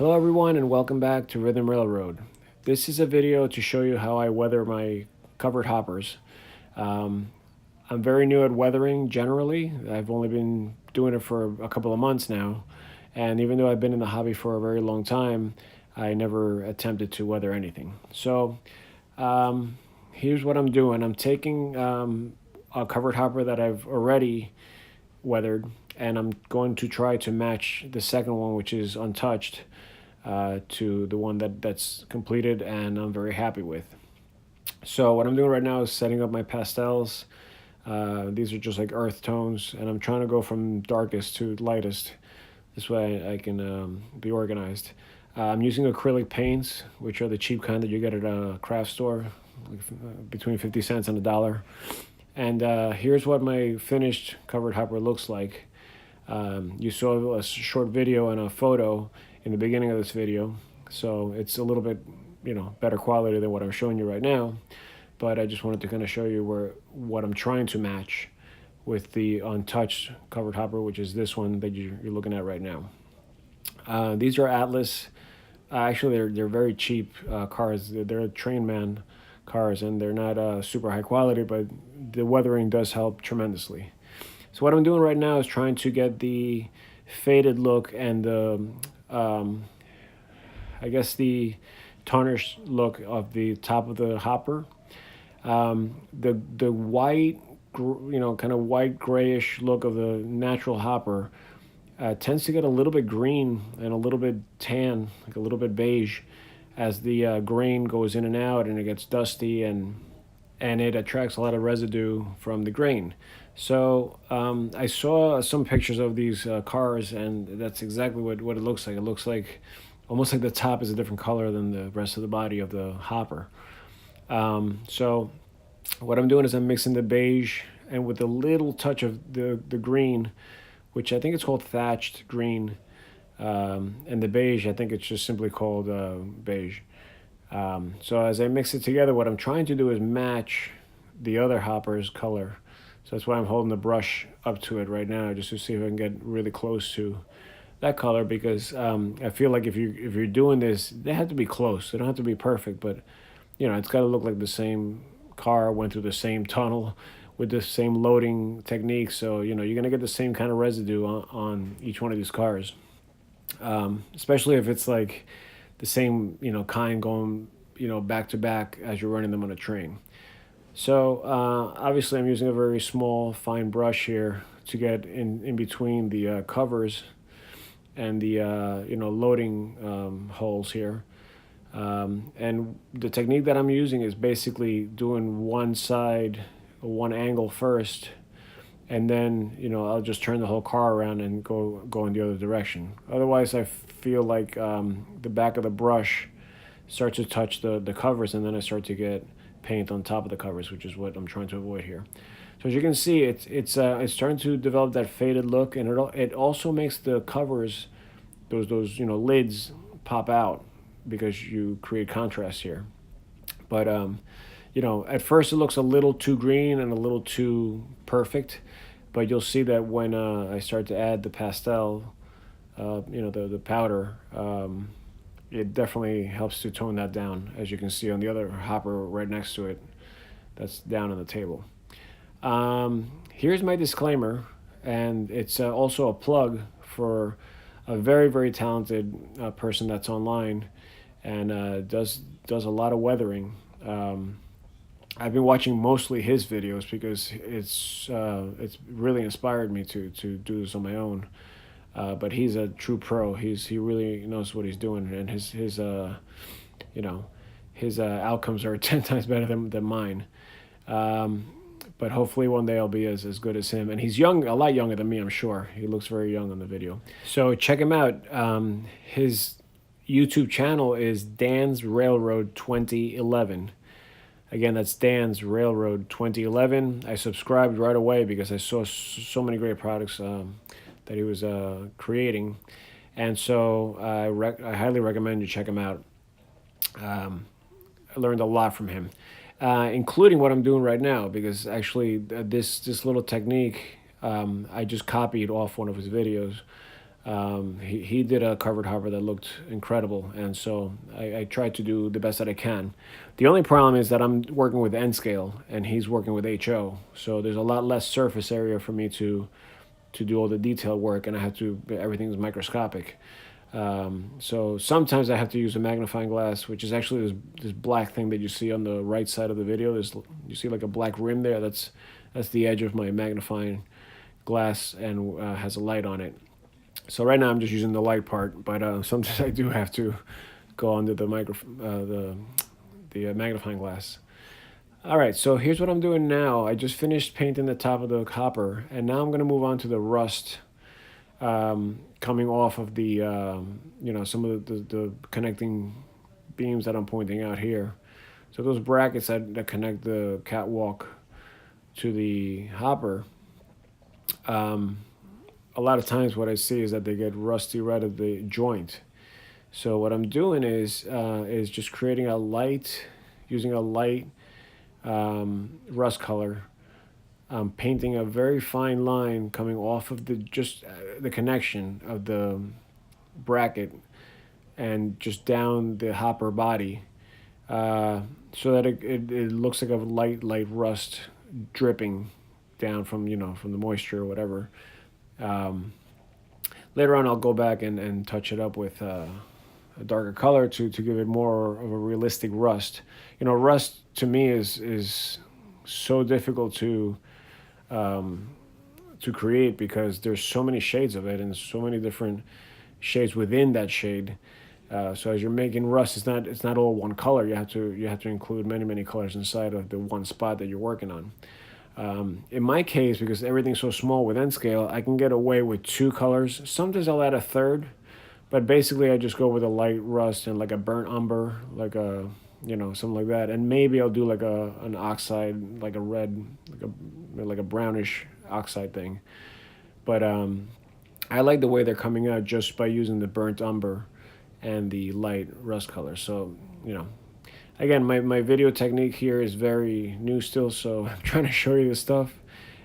Hello everyone and welcome back to Rhythm Railroad. This is a video to show you how I weather my covered hoppers. Um, I'm very new at weathering generally. I've only been doing it for a couple of months now. And even though I've been in the hobby for a very long time, I never attempted to weather anything. So um, here's what I'm doing. I'm taking a covered hopper that I've already weathered, and I'm going to try to match the second one, which is untouched, to the one that's completed and I'm very happy with. So what I'm doing right now is setting up my pastels. These are just like earth tones, and I'm trying to go from darkest to lightest. This way I can be organized. I'm using acrylic paints, which are the cheap kind that you get at a craft store, like between 50 cents and $1. And here's what my finished covered hopper looks like. You saw a short video and a photo in the beginning of this video, so it's a little bit, better quality than what I'm showing you right now. But I just wanted to kind of show you what I'm trying to match with the untouched covered hopper, which is this one that you're looking at right now. These are Atlas. Actually, they're very cheap cars. They're Trainman cars, and they're not super high quality, but the weathering does help tremendously. So what I'm doing right now is trying to get the faded look and um, I guess the tarnished look of the top of the hopper. The white, kind of white grayish look of the natural hopper tends to get a little bit green and a little bit tan, like a little bit beige, as the grain goes in and out and it gets dusty and it attracts a lot of residue from the grain. So I saw some pictures of these cars, and that's exactly what it looks like. It looks like almost like the top is a different color than the rest of the body of the hopper. So what I'm doing is I'm mixing the beige and with a little touch of the green, which I think it's called thatched green, and the beige, I think it's just simply called beige. So as I mix it together, what I'm trying to do is match the other hopper's color. So that's why I'm holding the brush up to it right now, just to see if I can get really close to that color. Because I feel like if you're doing this, they have to be close. They don't have to be perfect, but it's got to look like the same car went through the same tunnel with the same loading technique. So you're gonna get the same kind of residue on each one of these cars, especially if it's like the same kind going back to back as you're running them on a train. So obviously I'm using a very small fine brush here to get in between the covers and the loading holes here. And the technique that I'm using is basically doing one side, one angle first, and then I'll just turn the whole car around and go in the other direction. Otherwise, I feel like the back of the brush starts to touch the covers, and then I start to get paint on top of the covers, which is what I'm trying to avoid here. So as you can see, it's starting to develop that faded look, and it also makes the covers, those lids, pop out because you create contrast here. But at first it looks a little too green and a little too perfect, but you'll see that when I start to add the pastel, the powder, it definitely helps to tone that down, as you can see on the other hopper right next to it that's down on the table. Here's my disclaimer, and it's also a plug for a very, very talented person that's online and does a lot of weathering. I've been watching mostly his videos because it's really inspired me to do this on my own. But he's a true pro. He really knows what he's doing, and his outcomes are 10 times better than mine. But hopefully one day I'll be as good as him. And he's young, a lot younger than me, I'm sure. He looks very young on the video. So check him out. His YouTube channel is Dan's Railroad 2011. Again, that's Dan's Railroad 2011. I subscribed right away because I saw so many great products that he was creating. And so I highly recommend you check him out. I learned a lot from him, including what I'm doing right now, because actually this little technique I just copied off one of his videos. He did a covered hopper that looked incredible, and so I tried to do the best that I can. The only problem is that I'm working with N scale and he's working with HO, so there's a lot less surface area for me to do all the detail work, and I have to everything's microscopic. So sometimes I have to use a magnifying glass, which is actually this black thing that you see on the right side of the video. You see like a black rim there. That's the edge of my magnifying glass, and has a light on it. So right now I'm just using the light part, but sometimes I do have to go under the magnifying glass. All right, so here's what I'm doing now. I just finished painting the top of the copper, and now I'm gonna move on to the rust coming off of the some of the connecting beams that I'm pointing out here. So those brackets that connect the catwalk to the hopper. A lot of times what I see is that they get rusty right at the joint. So what I'm doing is just creating a light, using a light rust color. I'm painting a very fine line coming off of the connection of the bracket and just down the hopper body, so that it looks like a light rust dripping down from from the moisture or whatever. Um, Later on, I'll go back and touch it up with a darker color to give it more of a realistic rust. Rust to me is so difficult um, to create because there's so many shades of it and so many different shades within that shade. So as you're making rust, it's not all one color. You have to include many colors inside of the one spot that you're working on. In my case, because everything's so small with N scale, I can get away with two colors. Sometimes I'll add a third, but basically I just go with a light rust and like a burnt umber, like a something like that, and maybe I'll do like an oxide, like a red, like a brownish oxide thing. But I like the way they're coming out just by using the burnt umber and the light rust color. So again, my video technique here is very new still, so I'm trying to show you this stuff,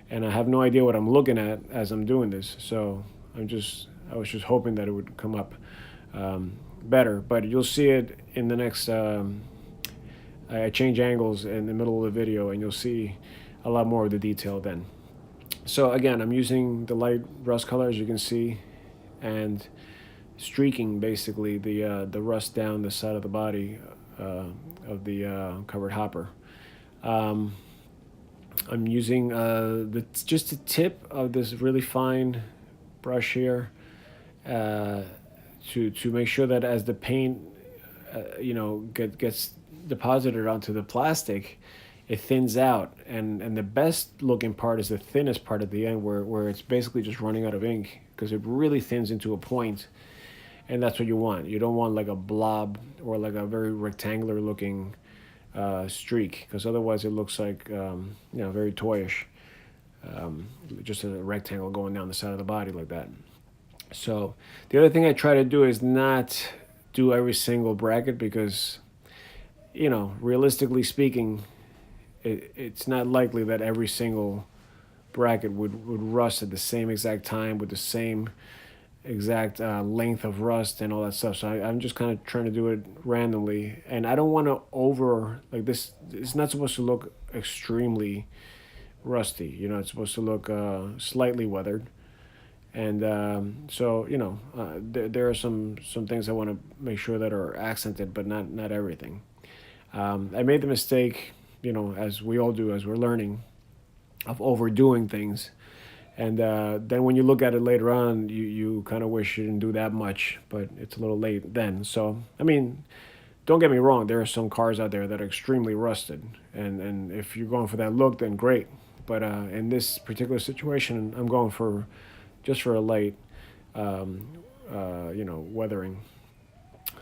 and I have no idea what I'm looking at as I'm doing this. So I was just hoping that it would come up better, but you'll see it in the next. I change angles in the middle of the video, and you'll see a lot more of the detail then. So again, I'm using the light rust color, as you can see, and streaking basically the rust down the side of the body of the covered hopper. Um, I'm using just the tip of this really fine brush here to make sure that as the paint gets deposited onto the plastic, it thins out, and the best looking part is the thinnest part at the end where it's basically just running out of ink, because it really thins into a point, and that's what you want. You don't want like a blob or like a very rectangular looking streak, because otherwise it looks like very toyish, just a rectangle going down the side of the body like that. So the other thing I try to do is not do every single bracket, because realistically speaking, it's not likely that every single bracket would rust at the same exact time with the same exact length of rust and all that stuff. So I'm just kind of trying to do it randomly, and I don't want to over like this. It's not supposed to look extremely rusty. It's supposed to look slightly weathered, and so there are some things I want to make sure that are accented, but not everything. I made the mistake, as we all do as we're learning, of overdoing things. And then when you look at it later on, you kind of wish you didn't do that much, but it's a little late then. So, I mean, don't get me wrong, there are some cars out there that are extremely rusted. And if you're going for that look, then great. But in this particular situation, I'm going just for a light, weathering.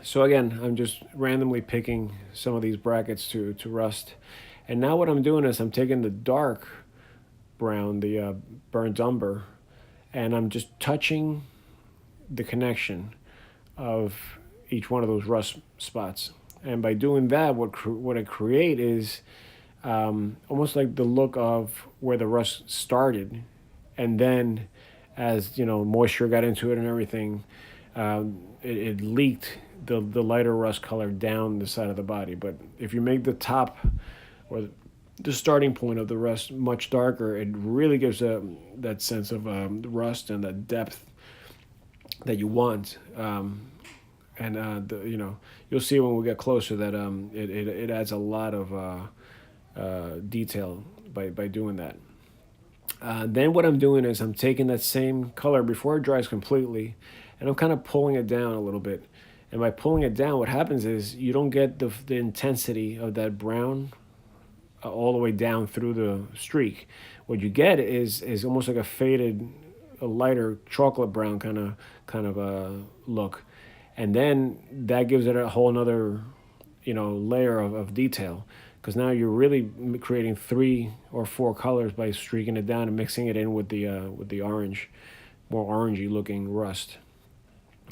So again, I'm just randomly picking some of these brackets to rust. And now what I'm doing is I'm taking the dark brown, the burnt umber, and I'm just touching the connection of each one of those rust spots. And by doing that, what I create is almost like the look of where the rust started, and then as moisture got into it and everything, it leaked the lighter rust color down the side of the body. But if you make the top or the starting point of the rust much darker, it really gives that sense of rust and that depth that you want. And you'll see when we get closer that it adds a lot of detail by doing that. Then what I'm doing is I'm taking that same color before it dries completely, and I'm kind of pulling it down a little bit. And by pulling it down, what happens is you don't get the intensity of that brown all the way down through the streak. What you get is almost like a faded, a lighter chocolate brown kind of look, and then that gives it a whole another layer of detail, because now you're really creating 3 or 4 colors by streaking it down and mixing it in with the orange, more orangey looking rust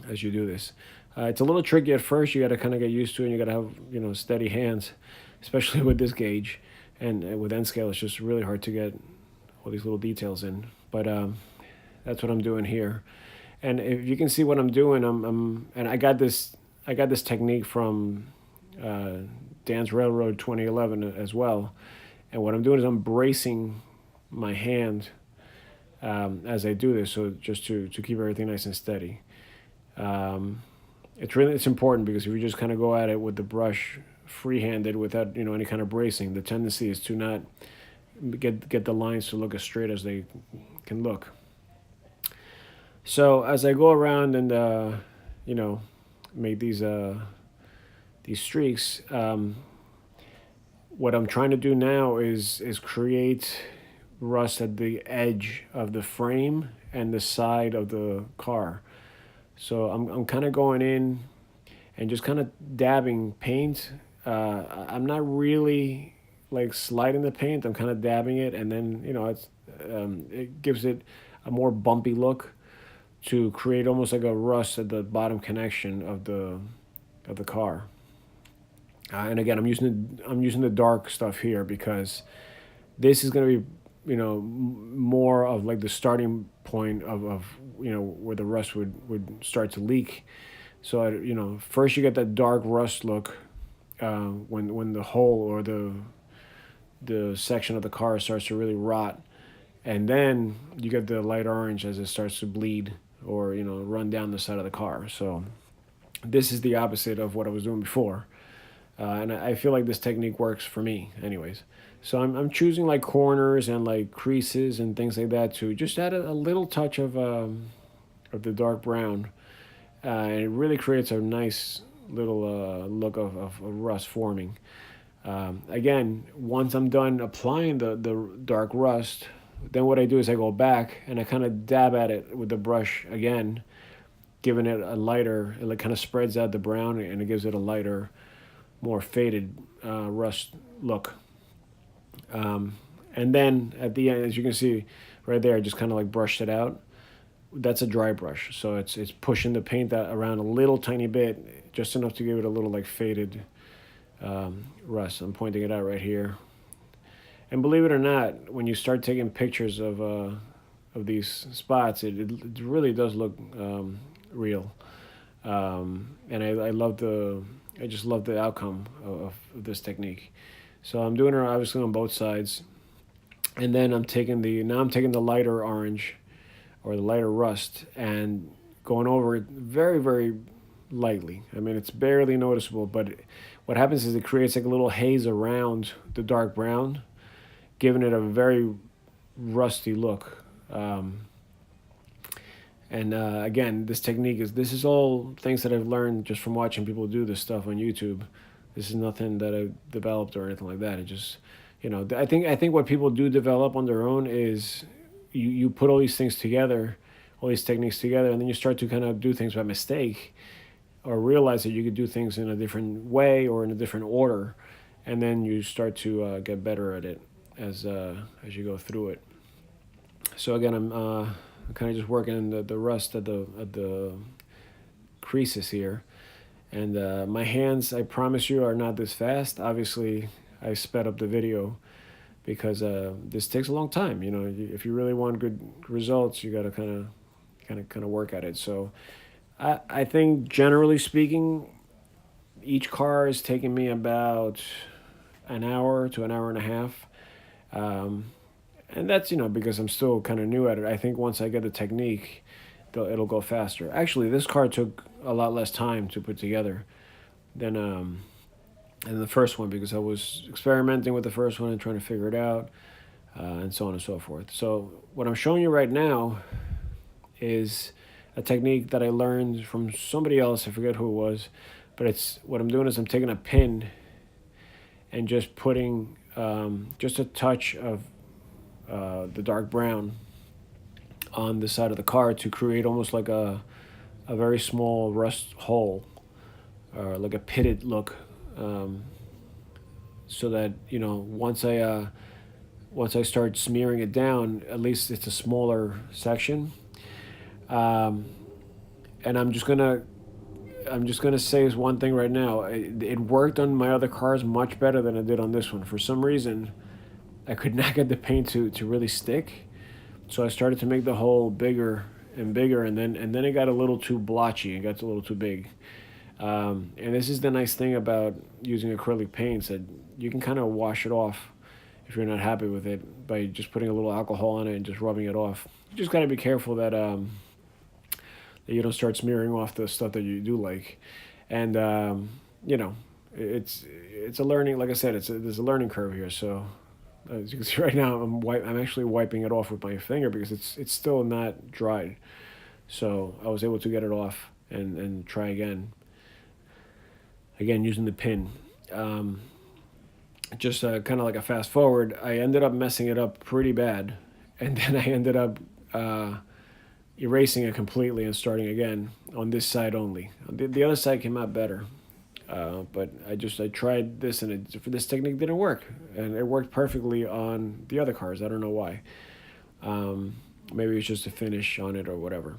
as you do this. It's a little tricky at first. You got to kind of get used to it. And you got to have steady hands, especially with this gauge, and with N scale, it's just really hard to get all these little details in. But that's what I'm doing here. And if you can see what I'm doing, and I got this technique from Dance Railroad 2011 as well. And what I'm doing is I'm bracing my hand as I do this, so just to keep everything nice and steady. It's important, because if you just kind of go at it with the brush free-handed without any kind of bracing, the tendency is to not get the lines to look as straight as they can look. So as I go around and make these streaks, what I'm trying to do now is create rust at the edge of the frame and the side of the car. So I'm kind of going in and just kind of dabbing paint. I'm not really like sliding the paint. I'm kind of dabbing it, and then it gives it a more bumpy look to create almost like a rust at the bottom connection of the car. And again, I'm using the dark stuff here because this is going to be more of like the starting point of where the rust would start to leak. So first you get that dark rust look when the hole or the section of the car starts to really rot, and then you get the light orange as it starts to bleed or run down the side of the car. So this is the opposite of what I was doing before, and I feel like this technique works for me anyways. So I'm choosing like corners and like creases and things like that to just add a little touch of the dark brown, and it really creates a nice little look of rust forming. Again, once I'm done applying the dark rust, then what I do is I go back and I kind of dab at it with the brush again, giving it a lighter, it like kind of spreads out the brown and it gives it a lighter, more faded rust look. And then at the end, as you can see right there, I just kind of like brushed it out. That's a dry brush, so it's pushing the paint around a little tiny bit, just enough to give it a little like faded rust. I'm pointing it out right here. And believe it or not, when you start taking pictures of these spots, it really does look real. And I just love the outcome of this technique. So I'm doing it obviously on both sides, and then I'm taking the lighter orange or the lighter rust and going over it very, very lightly. I mean, it's barely noticeable, but what happens is it creates like a little haze around the dark brown, giving it a very rusty look. Again, this is all things that I've learned just from watching people do this stuff on YouTube. This is nothing that I've developed or anything like that. It just, I think what people do develop on their own is you put all these things together, all these techniques together, and then you start to kind of do things by mistake, or realize that you could do things in a different way or in a different order, and then you start to get better at it as you go through it. So again, I'm kind of just working the rust at the creases here, and my hands, I promise you, are not this fast. Obviously, I sped up the video because this takes a long time. If you really want good results, you got to kind of work at it. So I think generally speaking, each car is taking me about an hour to an hour and a half. Um, and that's because I'm still kind of new at it. I think once I get the technique, it'll go faster. Actually, this car took a lot less time to put together than the first one, because I was experimenting with the first one and trying to figure it out, and so on and so forth. So what I'm showing you right now is a technique that I learned from somebody else. I forget who it was, but it's what I'm doing is I'm taking a pin and just putting just a touch of the dark brown on the side of the car to create almost like a very small rust hole, or like a pitted look, so that once I start smearing it down, at least it's a smaller section. um, and I'm just gonna say one thing right now. It worked on my other cars much better than it did on this one. For some reason, I could not get the paint to really stick. So I started to make the hole bigger and bigger, and then it got a little too blotchy. It got a little too big. And this is the nice thing about using acrylic paints, that you can kind of wash it off if you're not happy with it by just putting a little alcohol on it and just rubbing it off. You just got to be careful that you don't start smearing off the stuff that you do like. And you know, it's a learning. Like I said, there's a learning curve here. So as you can see right now, I'm actually wiping it off with my finger because it's still not dried. So I was able to get it off and try again using the pin. Um, just kind of like a fast forward, I ended up messing it up pretty bad, and then I ended up uh, erasing it completely and starting again on this side only. The other side came out better, but I tried this, and this technique didn't work, and it worked perfectly on the other cars. I don't know why. Um, Maybe it's just a finish on it or whatever.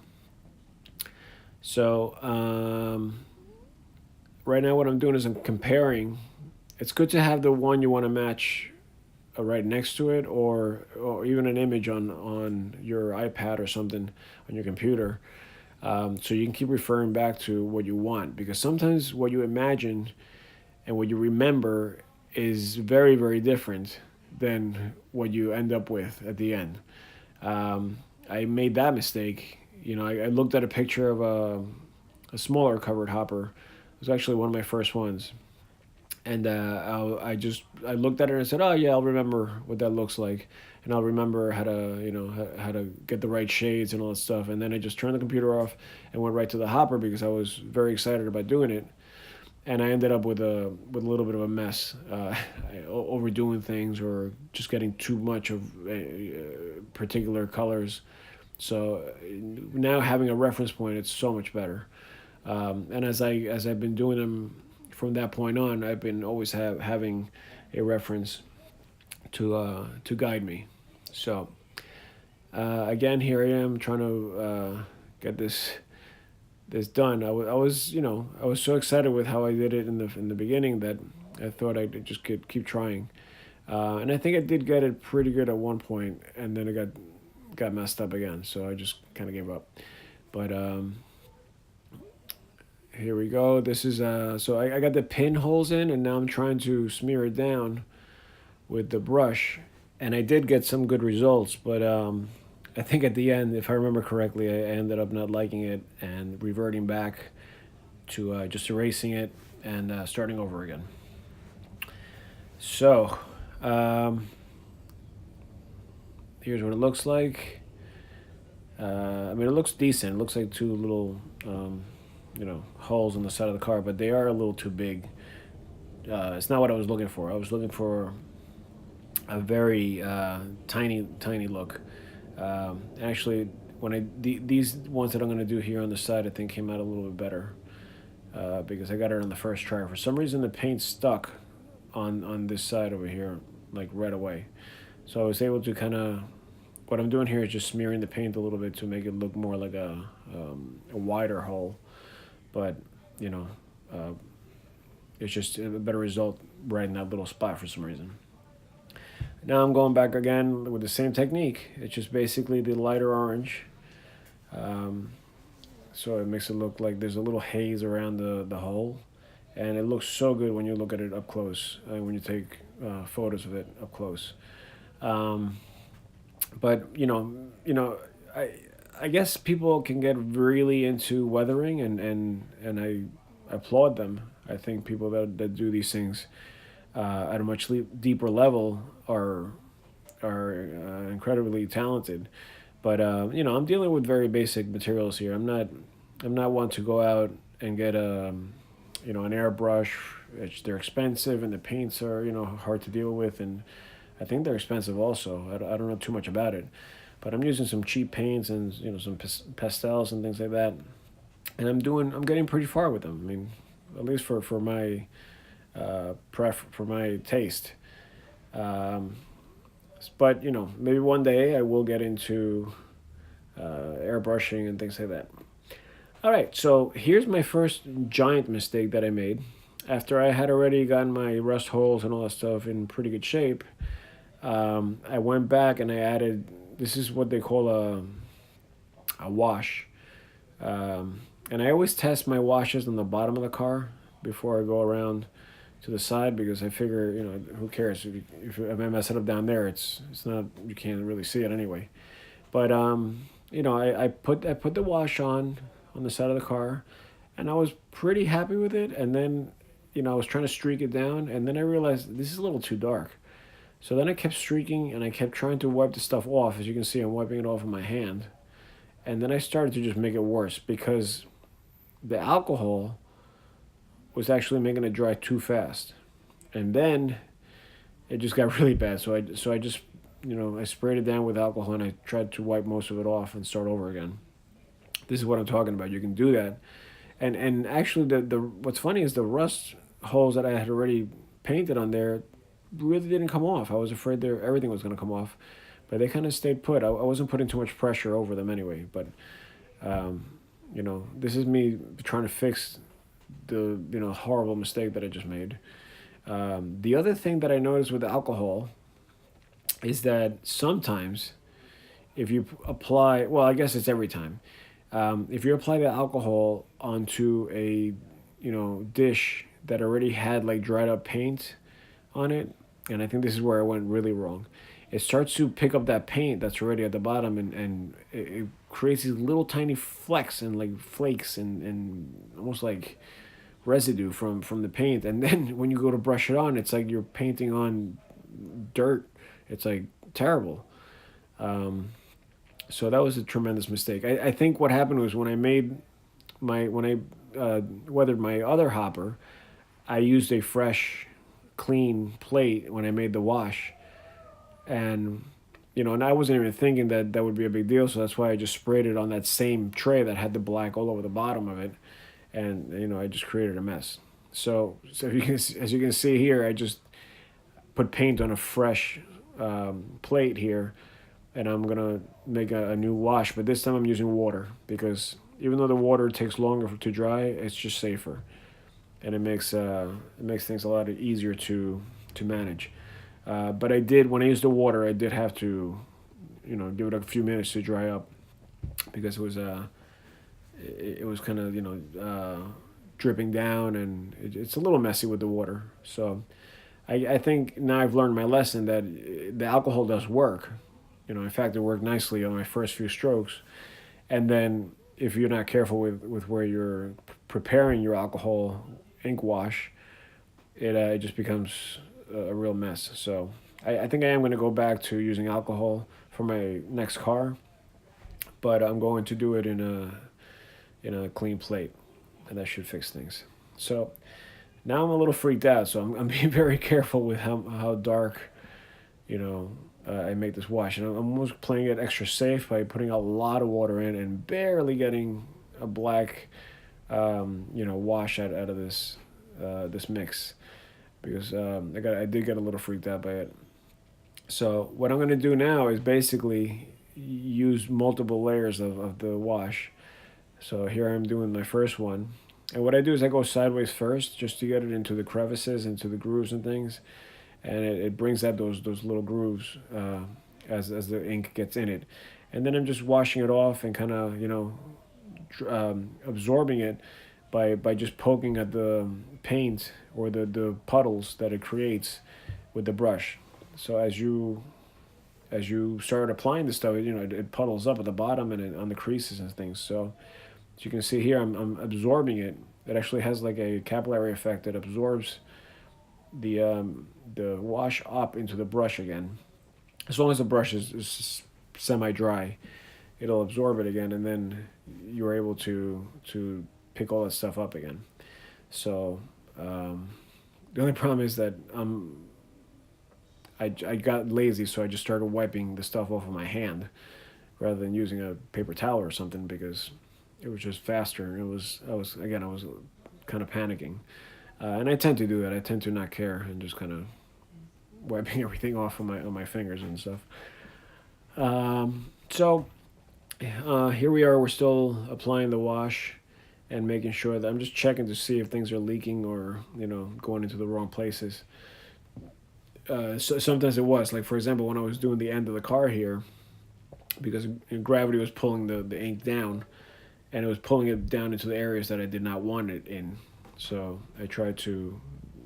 So right now, what I'm doing is I'm comparing. It's good to have the one you want to match right next to it, or even an image on your iPad or something on your computer, so you can keep referring back to what you want, because sometimes what you imagine and what you remember is very, very different than what you end up with at the end. I made that mistake. I looked at a picture of a smaller covered hopper. It was actually one of my first ones, and I looked at it and I said, "Oh yeah, I'll remember what that looks like, and I'll remember how to how to get the right shades and all that stuff." And then I just turned the computer off and went right to the hopper because I was very excited about doing it, and I ended up with a little bit of a mess, overdoing things or just getting too much of particular colors. So now having a reference point, it's so much better. And as I've been doing them from that point on, I've been always having a reference to guide me. So again, here I am trying to get this done. I was so excited with how I did it in the beginning that I thought I just could keep trying, and I think I did get it pretty good at one point, and then it got messed up again. So I just kind of gave up. But here we go. This is so I got the pinholes in, and now I'm trying to smear it down with the brush, and I did get some good results, but I think at the end, if I remember correctly, I ended up not liking it and reverting back to just erasing it and starting over again. So here's what it looks like. I mean, it looks decent. It looks like two little holes on the side of the car, but they are a little too big. It's not what I was looking for. I was looking for a very tiny look. Actually, these ones that I'm going to do here on the side, I think came out a little bit better, because I got it on the first try. For some reason, the paint stuck on this side over here, like right away. So I was able to kind of, what I'm doing here is just smearing the paint a little bit to make it look more like a wider hole. But you know, it's just a better result right in that little spot for some reason. Now I'm going back again with the same technique. It's just basically the lighter orange. Um, so it makes it look like there's a little haze around the hole. And it looks so good when you look at it up close, when you take photos of it up close. Um, but I I guess people can get really into weathering, and I applaud them. I think people that do these things at a much deeper level are incredibly talented. But I'm dealing with very basic materials here. I'm not one to go out and get an airbrush. They're expensive, and the paints are hard to deal with, and I think they're expensive also. I don't know too much about it, but I'm using some cheap paints and some pastels and things like that, and I'm getting pretty far with them. I mean, at least for my for my taste. Um, but maybe one day I will get into airbrushing and things like that. All right, so here's my first giant mistake that I made. After I had already gotten my rust holes and all that stuff in pretty good shape, I went back and I added. This is what they call a wash, and I always test my washes on the bottom of the car before I go around to the side, because I figure who cares if I mess it up down there, it's not, you can't really see it anyway. But I put the wash on the side of the car, and I was pretty happy with it. And then I was trying to streak it down, and then I realized this is a little too dark. So then I kept streaking, and I kept trying to wipe the stuff off. As you can see, I'm wiping it off with my hand. And then I started to just make it worse, because the alcohol was actually making it dry too fast. And then it just got really bad. So I just I sprayed it down with alcohol, and I tried to wipe most of it off and start over again. This is what I'm talking about. You can do that. And actually, the what's funny is the rust holes that I had already painted on there really didn't come off. I was afraid everything was going to come off, but they kind of stayed put. I wasn't putting too much pressure over them anyway. But um, this is me trying to fix the horrible mistake that I just made. The other thing that I noticed with alcohol is that sometimes if you apply, well, I guess it's every time. If you apply the alcohol onto a dish that already had like dried up paint on it, and I think this is where I went really wrong. It starts to pick up that paint that's already at the bottom, and it creates these little tiny flecks and like flakes and almost like residue from the paint. And then when you go to brush it on, it's like you're painting on dirt. It's like terrible. Um, so that was a tremendous mistake. I think what happened was when I weathered my other hopper, I used a fresh, clean plate when I made the wash, and and I wasn't even thinking that that would be a big deal. So that's why I just sprayed it on that same tray that had the black all over the bottom of it, and I just created a mess. So if you can, as you can see here, I just put paint on a fresh plate here, and I'm gonna make a new wash. But this time I'm using water, because even though the water takes longer to dry, it's just safer, and it makes things a lot easier to manage. But when I used the water, I did have to give it a few minutes to dry up, because it was kind of dripping down, and it's a little messy with the water. So I think now I've learned my lesson that the alcohol does work. In fact, it worked nicely on my first few strokes. And then if you're not careful with where you're preparing your alcohol ink wash, it just becomes a real mess. So I think I am going to go back to using alcohol for my next car, but I'm going to do it in a clean plate, and that should fix things. So now I'm a little freaked out, so I'm being very careful with how dark, I make this wash. And I'm almost playing it extra safe by putting a lot of water in and barely getting a black, wash out of this mix, because I did get a little freaked out by it. So what I'm gonna do now is basically use multiple layers of the wash. So here I'm doing my first one. And what I do is I go sideways first, just to get it into the crevices, into the grooves and things. and it brings out those little grooves as the ink gets in it. And then I'm just washing it off and kind of, absorbing it by just poking at the paint or the puddles that it creates with the brush. So as you start applying the stuff, it puddles up at the bottom and on the creases and things. So as you can see here, I'm absorbing it. It actually has like a capillary effect that absorbs the wash up into the brush again. As long as the brush is semi-dry, it'll absorb it again, and then you're able to pick all that stuff up again. So the only problem is that I got lazy, so I just started wiping the stuff off of my hand rather than using a paper towel or something, because it was just faster. I was kind of panicking, and I tend to do that. I tend to not care and just kind of wiping everything off on my fingers and stuff. So here we are. We're still applying the wash and making sure that I'm just checking to see if things are leaking or going into the wrong places. So sometimes it was like, for example, when I was doing the end of the car here, because gravity was pulling the ink down, and it was pulling it down into the areas that I did not want it in. So I tried to,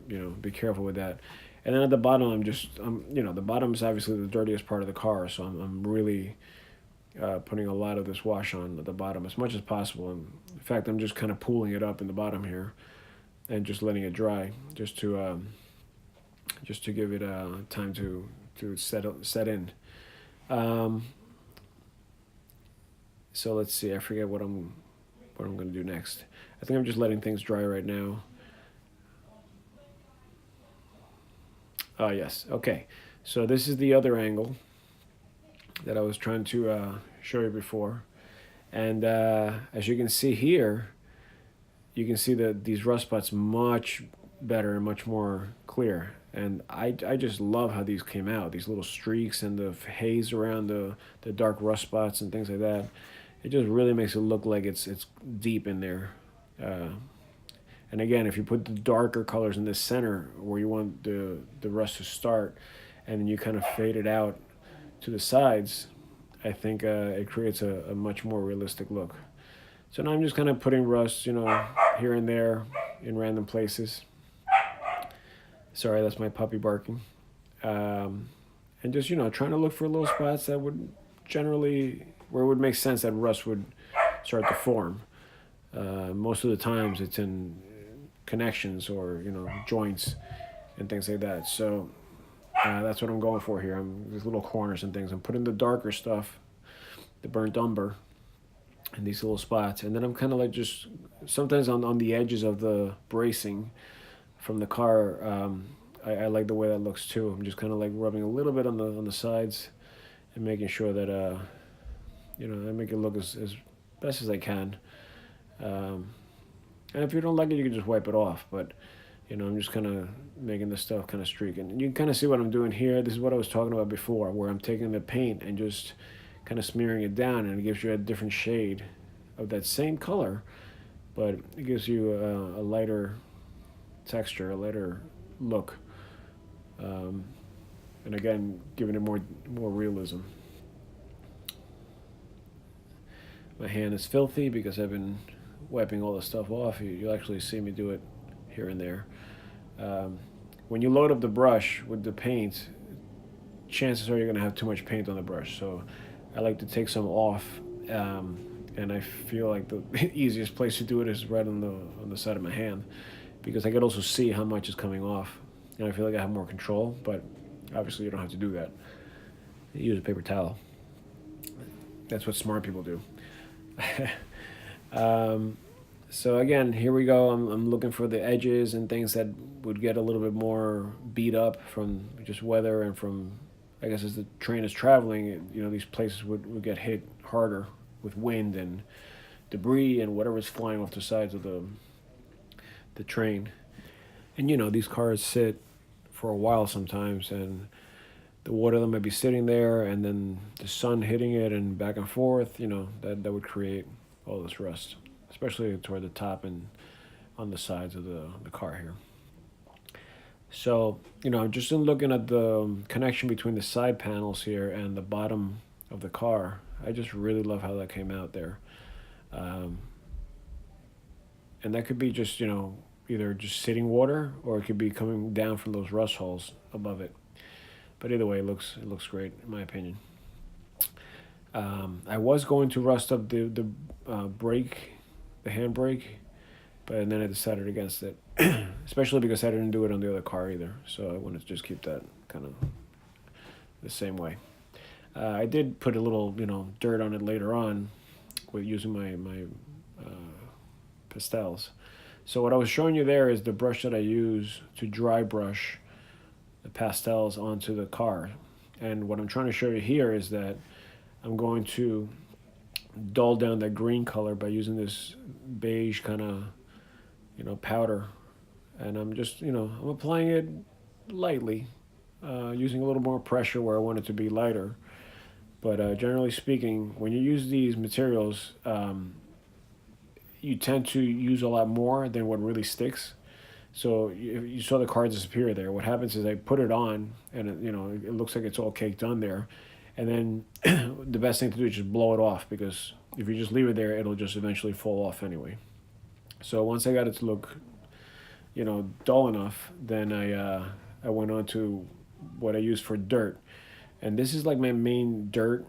be careful with that. And then at the bottom, the bottom is obviously the dirtiest part of the car, so I'm really putting a lot of this wash on at the bottom as much as possible. And in fact, I'm just kind of pooling it up in the bottom here and just letting it dry, just to give it time to set in. Um, so let's see. I forget what I'm going to do next. I think I'm just letting things dry right now. Oh yes. Okay. So this is the other angle that I was trying to show you before, and as you can see here, you can see that these rust spots much better and much more clear. And I just love how these came out, these little streaks and the haze around the dark rust spots and things like that. It just really makes it look like it's deep in there. Uh, and again, if you put the darker colors in the center where you want the rust to start, and then you kind of fade it out to the sides, I think it creates a much more realistic look. So now I'm just kind of putting rust, here and there in random places. Sorry, that's my puppy barking. And just, trying to look for little spots that would generally, where it would make sense that rust would start to form. Most of the times it's in connections or, joints and things like that. So that's what I'm going for here. These little corners and things. I'm putting the darker stuff, the burnt umber, in these little spots. And then I'm kind of like just sometimes on the edges of the bracing from the car. I like the way that looks too. I'm just kind of like rubbing a little bit on the sides and making sure that I make it look as best as I can. And if you don't like it, you can just wipe it off. But I'm just kind of making the stuff kind of streak. And you can kind of see what I'm doing here. This is what I was talking about before, where I'm taking the paint and just kind of smearing it down, and it gives you a different shade of that same color, but it gives you a lighter texture, a lighter look, and again, giving it more realism. My hand is filthy because I've been wiping all the stuff off. You'll actually see me do it here and there. Um, when you load up the brush with the paint, chances are you're going to have too much paint on the brush. So I like to take some off, and I feel like the easiest place to do it is right on the side of my hand, because I could also see how much is coming off, and I feel like I have more control. But obviously, you don't have to do that. You use a paper towel. That's what smart people do. So again, here we go. I'm looking for the edges and things that would get a little bit more beat up from just weather and from, I guess, as the train is traveling, these places would get hit harder with wind and debris and whatever's flying off the sides of the train. And these cars sit for a while sometimes, and the water that might be sitting there, and then the sun hitting it and back and forth, that would create all this rust, especially toward the top and on the sides of the car here. So, just in looking at the connection between the side panels here and the bottom of the car, I just really love how that came out there. Um, and that could be just, either just sitting water or it could be coming down from those rust holes above it. But either way, it looks great in my opinion. I was going to rust up the brake, the handbrake, but then I decided against it, especially because I didn't do it on the other car either. So I wanted to just keep that kind of the same way. I did put a little, dirt on it later on with using my uh, pastels. So what I was showing you there is the brush that I use to dry brush the pastels onto the car. And what I'm trying to show you here is that I'm going to dull down that green color by using this beige kind of, powder. And I'm just, I'm applying it lightly, using a little more pressure where I want it to be lighter. But generally speaking, when you use these materials, you tend to use a lot more than what really sticks. So you saw the cards disappear there. What happens is I put it on, and it looks like it's all caked on there, and then the best thing to do is just blow it off because if you just leave it there, it'll just eventually fall off anyway. So once I got it to look, dull enough, then I went on to what I use for dirt, and this is like my main dirt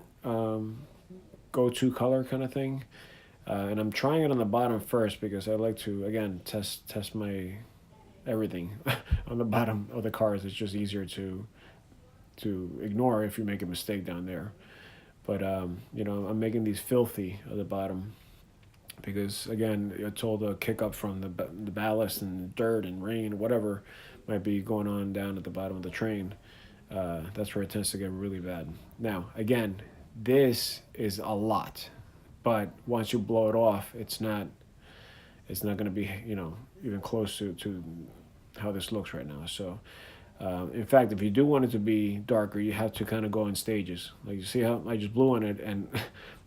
go-to color kind of thing. And I'm trying it on the bottom first because I like to again test my everything on the bottom of the cars. It's just easier to ignore if you make a mistake down there. But I'm making these filthy at the bottom because again, it's all the kick up from the ballast and dirt and rain, whatever might be going on down at the bottom of the train. That's where it tends to get really bad. Now, again, this is a lot, but once you blow it off, it's not going to be even close to how this looks right now. So, in fact, if you do want it to be darker, you have to kind of go in stages. Like you see how I just blew on it, and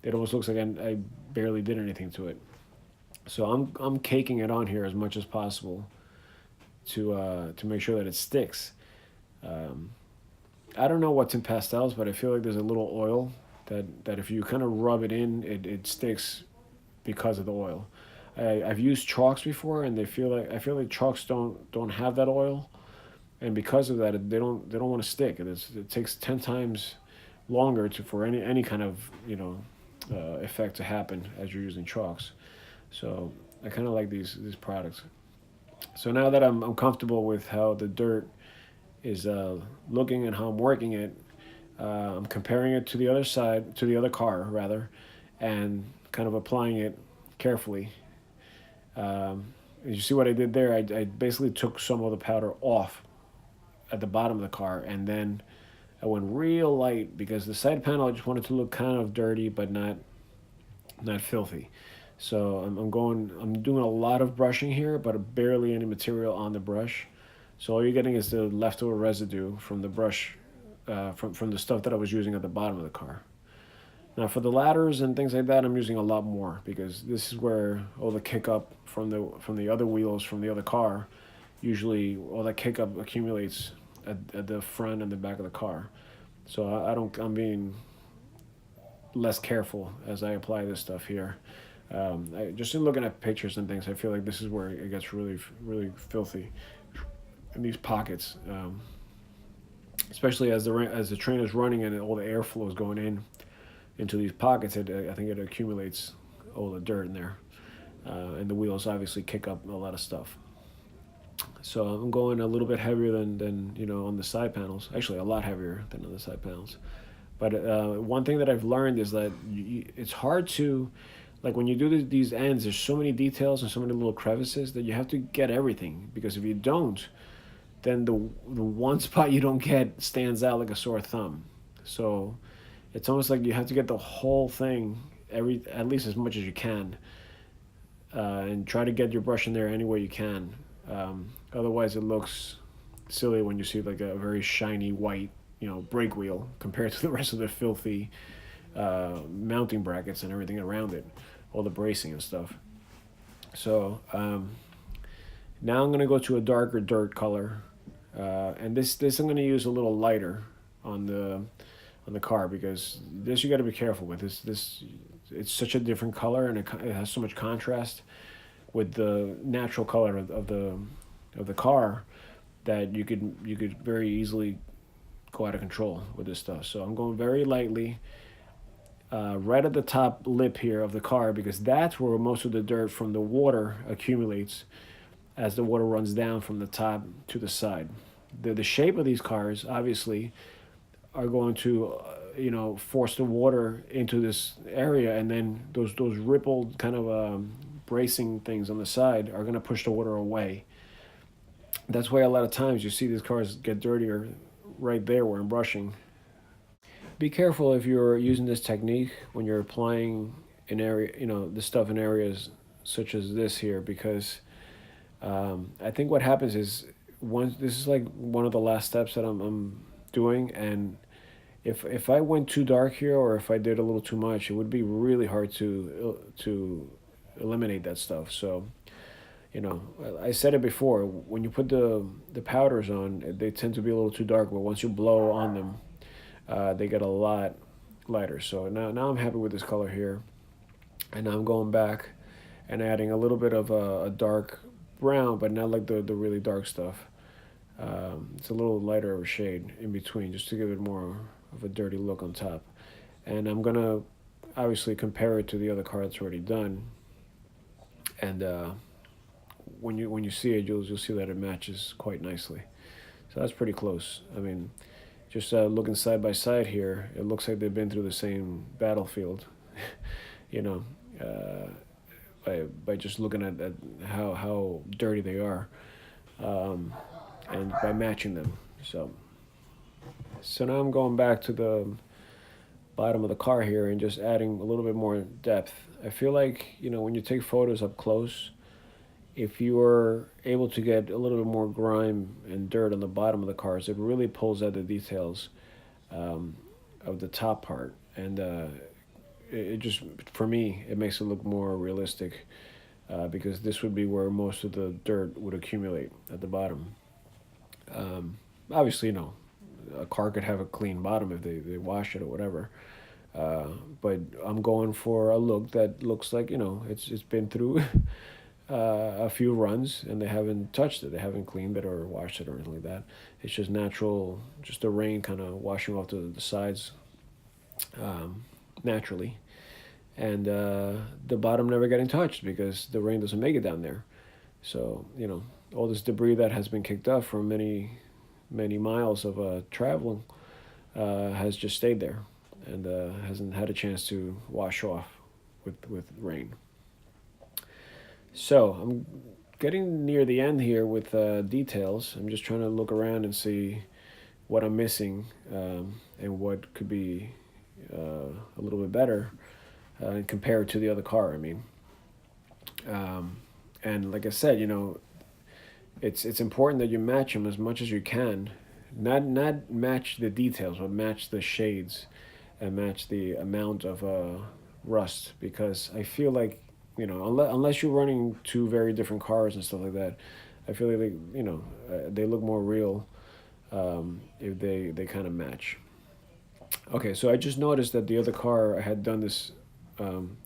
it almost looks like I barely did anything to it. So I'm caking it on here as much as possible to make sure that it sticks. Um, I don't know what's in pastels, but I feel like there's a little oil that if you kind of rub it in, it sticks because of the oil. I've used chalks before, and I feel like chalks don't have that oil, and because of that, they don't want to stick. It takes 10 times longer for any kind of effect to happen as you're using chalks. So I kind of like these products. So now that I'm comfortable with how the dirt is looking and how I'm working it, I'm comparing it to the other side, to the other car rather, and kind of applying it carefully. Um, you see what I did there? I basically took some of the powder off at the bottom of the car, and then I went real light because the side panel I just wanted to look kind of dirty, but not filthy. So I'm doing a lot of brushing here, but barely any material on the brush. So all you're getting is the leftover residue from the brush, from the stuff that I was using at the bottom of the car. Now for the ladders and things like that, I'm using a lot more because this is where all the kick up from the other wheels from the other car, usually all that kick up accumulates at the front and the back of the car. So I don't I'm being less careful as I apply this stuff here. Just in looking at pictures and things, I feel like this is where it gets really really filthy in these pockets, especially as the train is running and all the airflow is going into these pockets. I think it accumulates all the dirt in there, and the wheels obviously kick up a lot of stuff. So I'm going a little bit heavier than on the side panels. Actually, a lot heavier than on the side panels. But one thing that I've learned is that it's hard to, like when you do these ends, there's so many details and so many little crevices that you have to get everything because if you don't, then the one spot you don't get stands out like a sore thumb. So it's almost like you have to get the whole thing at least as much as you can, and try to get your brush in there any way you can. Otherwise, it looks silly when you see like a very shiny white, brake wheel compared to the rest of the filthy mounting brackets and everything around it, all the bracing and stuff. So now I'm gonna go to a darker dirt color, And this I'm going to use a little lighter on the car, because this you got to be careful with. This it's such a different color, and it has so much contrast with the natural color of the car, that you could very easily go out of control with this stuff. So I'm going very lightly, right at the top lip here of the car, because that's where most of the dirt from the water accumulates as the water runs down from the top to the side. The shape of these cars obviously are going to force the water into this area, and then those rippled kind of bracing things on the side are going to push the water away. That's why a lot of times you see these cars get dirtier right there where I'm brushing. Be careful if you're using this technique when you're applying an area, the stuff in areas such as this here, because I think what happens is, once this is like one of the last steps that I'm doing, and if I went too dark here, or if I did a little too much, it would be really hard to eliminate that stuff. So I said it before. When you put the powders on, they tend to be a little too dark, but once you blow on them, they get a lot lighter. So now I'm happy with this color here, and now I'm going back and adding a little bit of a dark brown, but not like the really dark stuff. It's a little lighter of a shade in between, just to give it more of a dirty look on top. And I'm gonna obviously compare it to the other car that's already done. And when you see it, you'll see that it matches quite nicely. So that's pretty close. I mean, just looking side by side here, it looks like they've been through the same battlefield. you know, uh, by just looking at how dirty they are, um, and by matching them. So now I'm going back to the bottom of the car here and just adding a little bit more depth. I feel like, when you take photos up close, if you are able to get a little bit more grime and dirt on the bottom of the cars, it really pulls out the details, um, of the top part. And it just, for me, it makes it look more realistic, because this would be where most of the dirt would accumulate at the bottom. Obviously, a car could have a clean bottom if they wash it or whatever. Uh, but I'm going for a look that looks like, it's been through a few runs, and they haven't touched it. They haven't cleaned it or washed it or anything like that. It's just natural, just the rain kind of washing off the sides, um, naturally. And the bottom never getting touched because the rain doesn't make it down there. So, all this debris that has been kicked up from many, many miles of traveling, has just stayed there, and hasn't had a chance to wash off with rain. So I'm getting near the end here with details. I'm just trying to look around and see what I'm missing, and what could be a little bit better, compared to the other car. I mean, um, and like I said, it's important that you match them as much as you can. Not match the details, but match the shades, and match the amount of rust. Because I feel like, unless you're running two very different cars and stuff like that, I feel like they look more real, if they kind of match. Okay, so I just noticed that the other car I had done this. Um,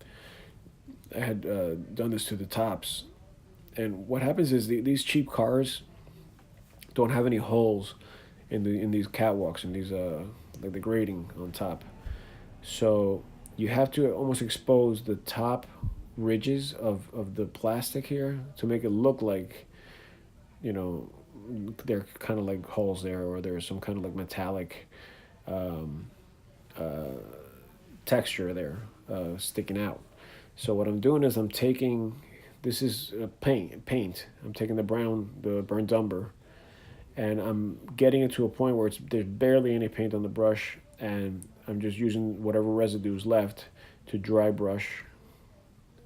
I had done this to the tops, and what happens is these cheap cars don't have any holes in these catwalks and these like the grating on top. So you have to almost expose the top ridges of the plastic here to make it look like, you know there are kind of like holes there, or there's some kind of like metallic, um, uh, texture there, sticking out. So what I'm doing is I'm taking, this is paint. I'm taking the burnt umber, and I'm getting it to a point where there's barely any paint on the brush, and I'm just using whatever residue is left to dry brush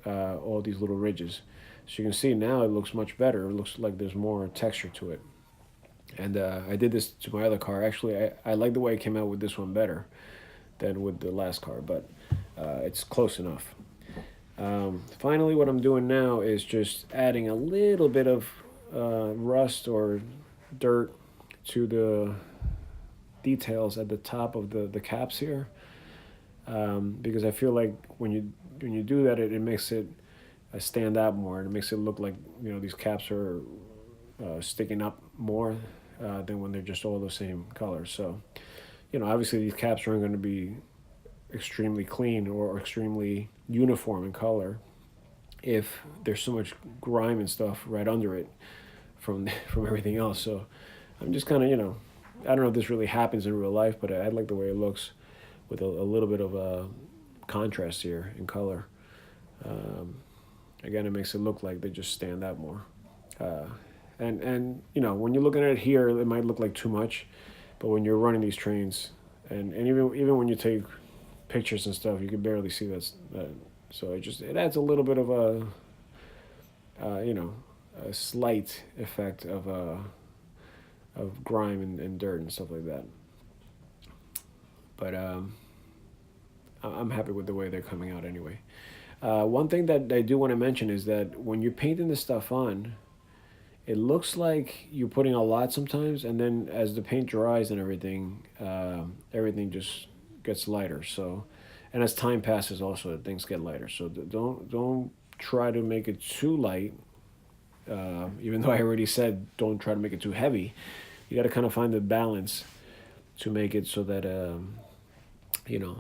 all these little ridges. So you can see now it looks much better. It looks like there's more texture to it. And I did this to my other car. Actually, I like the way it came out with this one better than with the last car, but it's close enough. Finally, what I'm doing now is just adding a little bit of rust or dirt to the details at the top of the caps here, because I feel like when you do that, it makes it stand out more, and it makes it look like these caps are sticking up more than when they're just all the same color. So obviously these caps aren't going to be extremely clean or extremely uniform in color if there's so much grime and stuff right under it from from everything else. So I'm just kind of I don't know if this really happens in real life, but I like the way it looks with a little bit of a contrast here in color. Um, Again, it makes it look like they just stand out more. Uh, and when you're looking at it here, it might look like too much, but when you're running these trains, and even when you take pictures and stuff, you can barely see that. So it adds a little bit of uh, you know a slight effect of grime and dirt and stuff like that. But I'm happy with the way they're coming out anyway. One thing that I do want to mention is that when you're painting this stuff on, it looks like you're putting a lot sometimes, and then as the paint dries and everything, everything just gets lighter. So, and as time passes, also things get lighter. So don't try to make it too light. Even though I already said don't try to make it too heavy, you got to kind of find the balance to make it so that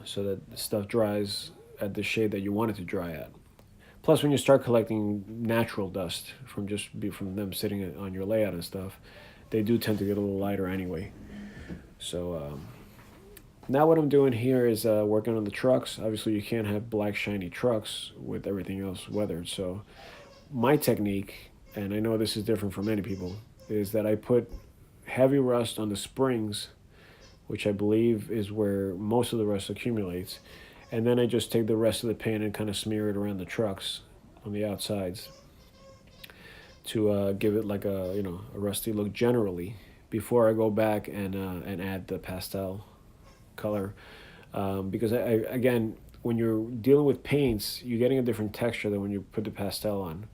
so that the stuff dries at the shade that you want it to dry at. Plus, when you start collecting natural dust from them sitting on your layout and stuff, they do tend to get a little lighter anyway. So now what I'm doing here is working on the trucks. Obviously, you can't have black shiny trucks with everything else weathered. So my technique, and I know this is different for many people, is that I put heavy rust on the springs, which I believe is where most of the rust accumulates. And then I just take the rest of the paint and kind of smear it around the trucks on the outsides to give it like a rusty look generally before I go back and add the pastel color. Because again, when you're dealing with paints, you're getting a different texture than when you put the pastel on.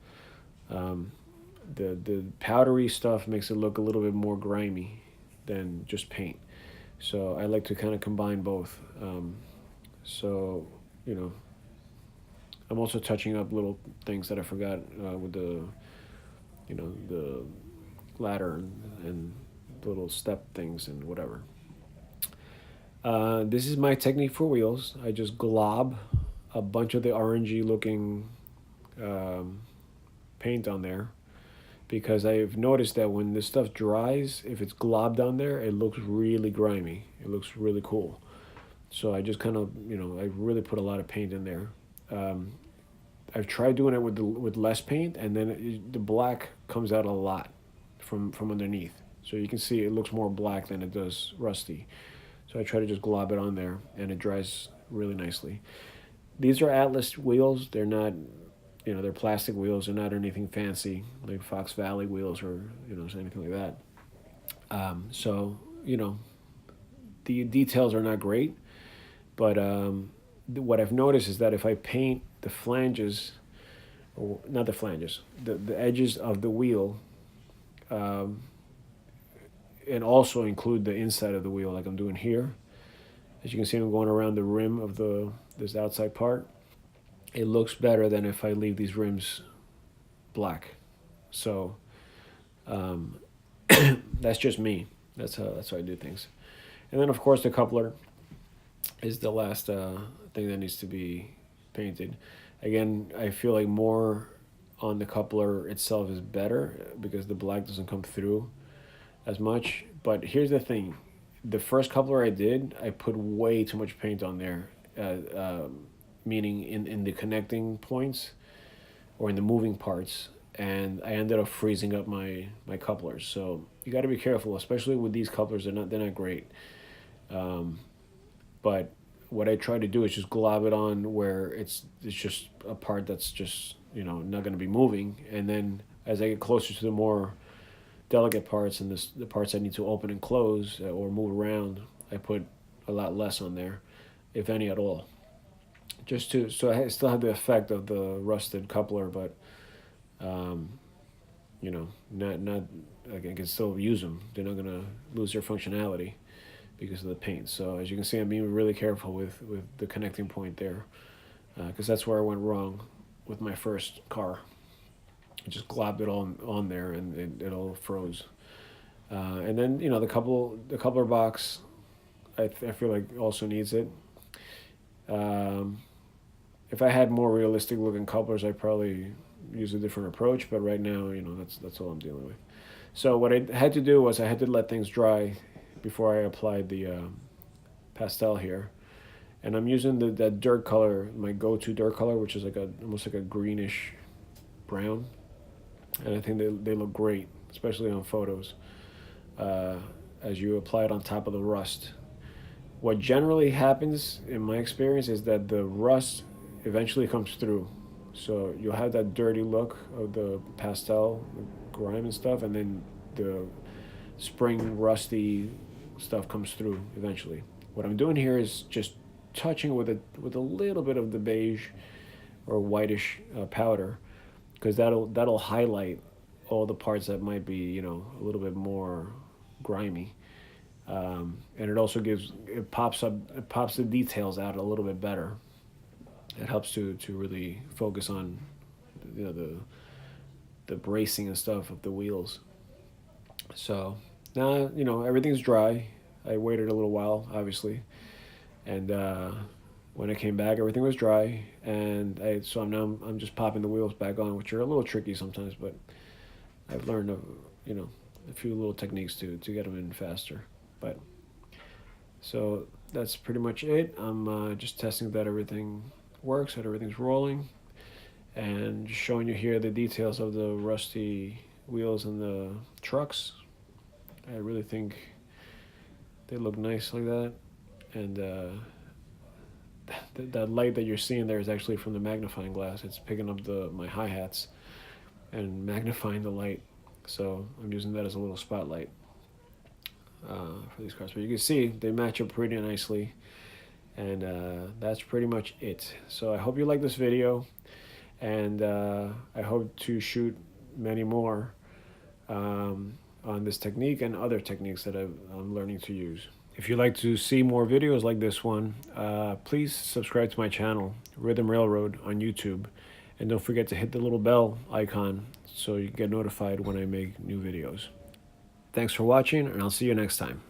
The powdery stuff makes it look a little bit more grimy than just paint. So I like to kind of combine both. So, I'm also touching up little things that I forgot with the ladder and little step things and whatever. This is my technique for wheels. I just glob a bunch of the orangey looking um, paint on there because I've noticed that when this stuff dries, if it's globbed on there, it looks really grimy. It looks really cool. So I just kind of, I really put a lot of paint in there. Um, I've tried doing it with less paint, and then the black comes out a lot from underneath. So you can see it looks more black than it does rusty. So I try to just glob it on there, and it dries really nicely. These are Atlas wheels. They're not, they're plastic wheels. They're not anything fancy like Fox Valley wheels or anything like that. So the details are not great, but what I've noticed is that if I paint the flanges, or not the flanges, the edges of the wheel, um, and also include the inside of the wheel, like I'm doing here. As you can see, I'm going around the rim of this outside part. It looks better than if I leave these rims black. So um, that's just me. That's how I do things. And then of course the coupler is the last thing that needs to be painted. Again, I feel like more on the coupler itself is better because the black doesn't come through as much. But here's the thing. The first coupler I did, I put way too much paint on there, meaning in the connecting points or in the moving parts, and I ended up freezing up my couplers. So you got to be careful, especially with these couplers. They're not great. But what I try to do is just glob it on where it's just a part that's just not going to be moving, and then as I get closer to the more delicate parts and the parts I need to open and close or move around, I put a lot less on there, if any at all. Just to so I still have the effect of the rusted coupler, but not I can still use them. They're not gonna lose their functionality because of the paint. So as you can see, I'm being really careful with the connecting point there, because that's where I went wrong with my first car. I just globbed it all on there, and it all froze. And then the coupler box, I feel like also needs it. Um, if I had more realistic looking couplers, I'd probably use a different approach. But right now, that's all I'm dealing with. So what I had to do was I had to let things dry before I applied the pastel here. And I'm using that dirt color, my go-to dirt color, which is like almost like a greenish brown. And I think they look great, especially on photos, uh, as you apply it on top of the rust. What generally happens in my experience is that the rust eventually comes through. So you'll have that dirty look of the pastel, the grime and stuff, and then the spring rusty stuff comes through eventually. What I'm doing here is just touching with a little bit of the beige or whitish powder, because that'll highlight all the parts that might be a little bit more grimy, and it pops the details out a little bit better. It helps to really focus on the bracing and stuff of the wheels. So now everything's dry. I waited a little while, obviously, and when I came back, everything was dry, and I'm just popping the wheels back on, which are a little tricky sometimes, but I've learned a few little techniques to get them in faster. But so that's pretty much it. I'm just testing that everything works, that everything's rolling, and just showing you here the details of the rusty wheels in the trucks. I really think they look nice like that, and that light that you're seeing there is actually from the magnifying glass. It's picking up my hi-hats and magnifying the light. So I'm using that as a little spotlight for these cars. But you can see they match up pretty nicely, and that's pretty much it. So I hope you like this video, and I hope to shoot many more on this technique and other techniques that I'm learning to use. If you'd like to see more videos like this one, please subscribe to my channel, Rhythm Railroad, on YouTube. And don't forget to hit the little bell icon so you get notified when I make new videos. Thanks for watching, and I'll see you next time.